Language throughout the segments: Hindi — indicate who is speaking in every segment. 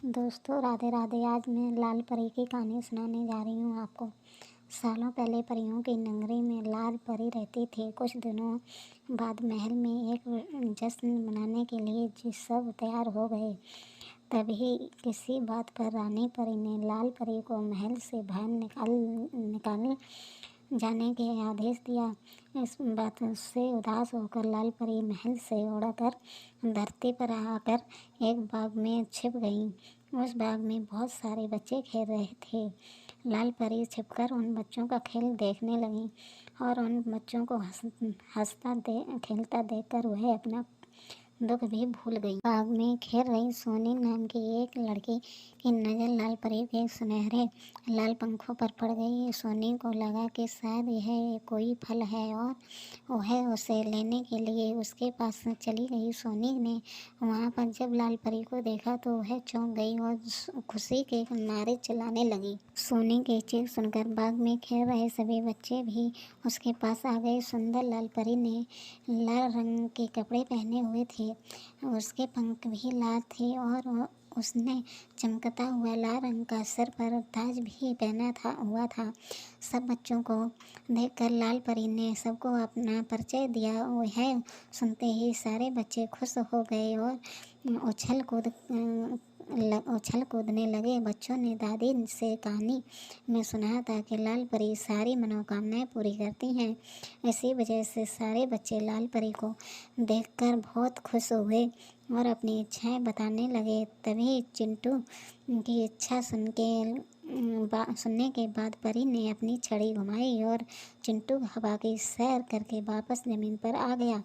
Speaker 1: दोस्तों राधे राधे। आज मैं लाल परी की कहानी सुनाने जा रही हूँ आपको। सालों पहले परियों की नगरी में लाल परी रहती थी। कुछ दिनों बाद महल में एक जश्न मनाने के लिए सब तैयार हो गए। तभी किसी बात पर रानी परी ने लाल परी को महल से बाहर निकाल जाने के आदेश दिया। इस बात से उदास होकर लाल परी महल से उड़कर धरती पर आकर एक बाग में छिप गई। उस बाग में बहुत सारे बच्चे खेल रहे थे। लाल परी छिपकर उन बच्चों का खेल देखने लगी और उन बच्चों को खेलता देखकर वह अपना दुख भी भूल गई। बाग में खेल रही सोनी नाम की एक लड़की की नज़र लाल परी के सुनहरे लाल पंखों पर पड़ गई। सोनी को लगा कि शायद यह कोई फल है और वह उसे लेने के लिए उसके पास चली गई। सोनी ने वहाँ पर जब लाल परी को देखा तो वह चौंक गई और खुशी के नारे चिल्लाने लगी। सोनी की चीख सुनकर बाग में खेल रहे सभी बच्चे भी उसके पास आ गए। सुंदर लाल परी ने लाल रंग के कपड़े पहने हुए थे, उसके पंख भी लाल थे और उसने चमकता हुआ लाल रंग का सर पर ताज भी पहना हुआ था। सब बच्चों को देखकर लाल परी ने सबको अपना परिचय दिया। वह सुनते ही सारे बच्चे खुश हो गए और उछल कूदने लगे। बच्चों ने दादी से कहानी में सुना था कि लाल परी सारी मनोकामनाएं पूरी करती हैं। इसी वजह से सारे बच्चे लाल परी को देखकर बहुत खुश हुए और अपनी इच्छाएं बताने लगे। तभी चिंटू की इच्छा सुनने के बाद परी ने अपनी छड़ी घुमाई और चिंटू हवा की सैर करके वापस ज़मीन पर आ गया।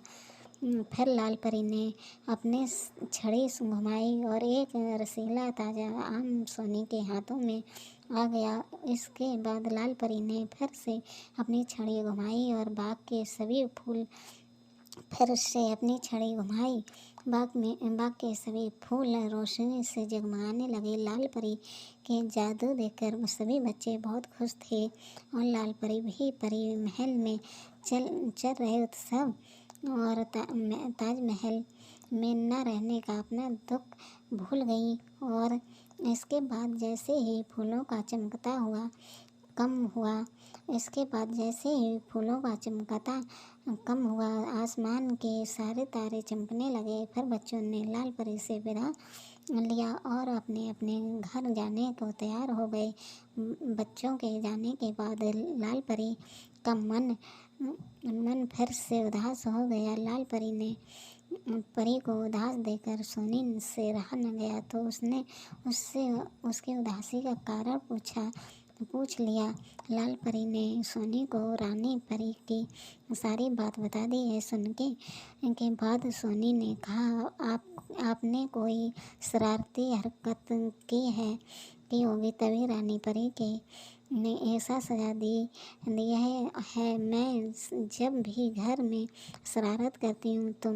Speaker 1: फिर लाल परी ने अपने छड़ी घुमाई और एक रसीला ताज़ा आम सोनी के हाथों में आ गया। इसके बाद लाल परी ने फिर से अपनी छड़ी घुमाई और बाग के सभी फूल फिर से अपनी छड़ी घुमाई। बाग के सभी फूल रोशनी से जगमगाने लगे। लाल परी के जादू देखकर सभी बच्चे बहुत खुश थे और लाल परी भी परी महल में चल रहे उत्सव और ताजमहल में न रहने का अपना दुख भूल गई। और इसके बाद जैसे ही फूलों का चमकता हुआ कम हुआ आसमान के सारे तारे चमकने लगे। फिर बच्चों ने लाल परी से विदा लिया और अपने अपने घर जाने को तैयार हो गए। बच्चों के जाने के बाद लाल परी का मन फिर से उदास हो गया। लाल परी को उदास देखकर सोनी से रहा न गया तो उसने उससे उसकी उदासी का कारण पूछ लिया। लाल परी ने सोनी को रानी परी की सारी बात बता दी है। सुनने के बाद सोनी ने कहा, आपने कोई शरारती हरकत की होगी तभी रानी परी ने ऐसा सजा दी है। मैं जब भी घर में शरारत करती हूँ तो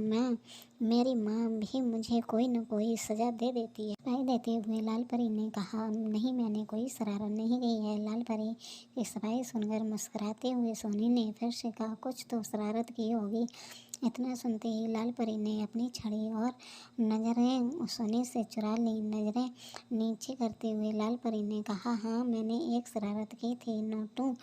Speaker 1: मेरी माँ भी मुझे कोई न कोई सजा दे देती है। सफाई देते हुए लाल परी ने कहा, नहीं, मैंने कोई शरारत नहीं की है। लाल परी की सफाई सुनकर मुस्कुराते हुए सोनी ने फिर से कहा, कुछ तो शरारत की होगी। इतना सुनते ही लाल परी ने अपनी छड़ी और नज़रें सोनी से चुरा ली। नज़रें नीचे करते हुए लाल परी ने कहा, हाँ, मैंने एक शरारत की थी। नोटू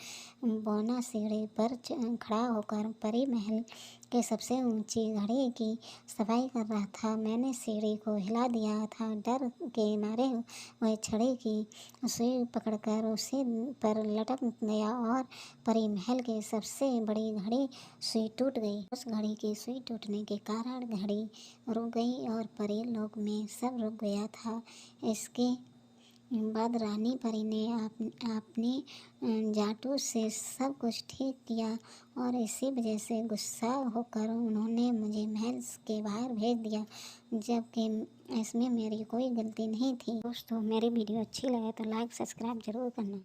Speaker 1: बौना सीढ़ी पर खड़ा होकर परी महल के सबसे ऊंची घड़ी की सफाई कर रहा था। मैंने सीढ़ी को हिला दिया था। डर के मारे वह छड़ी की सुई पकड़कर उसी पर लटक गया और परी महल की सबसे बड़ी घड़ी सुई टूट गई। उस घड़ी की सुई टूटने के कारण घड़ी रुक गई और परी लोक में सब रुक गया था। इसके बाद रानी परी ने अपने जादू से सब कुछ ठीक किया और इसी वजह से गुस्सा होकर उन्होंने मुझे महल के बाहर भेज दिया, जबकि इसमें मेरी कोई गलती नहीं थी। दोस्तों, मेरी वीडियो अच्छी लगे तो लाइक सब्सक्राइब जरूर करना।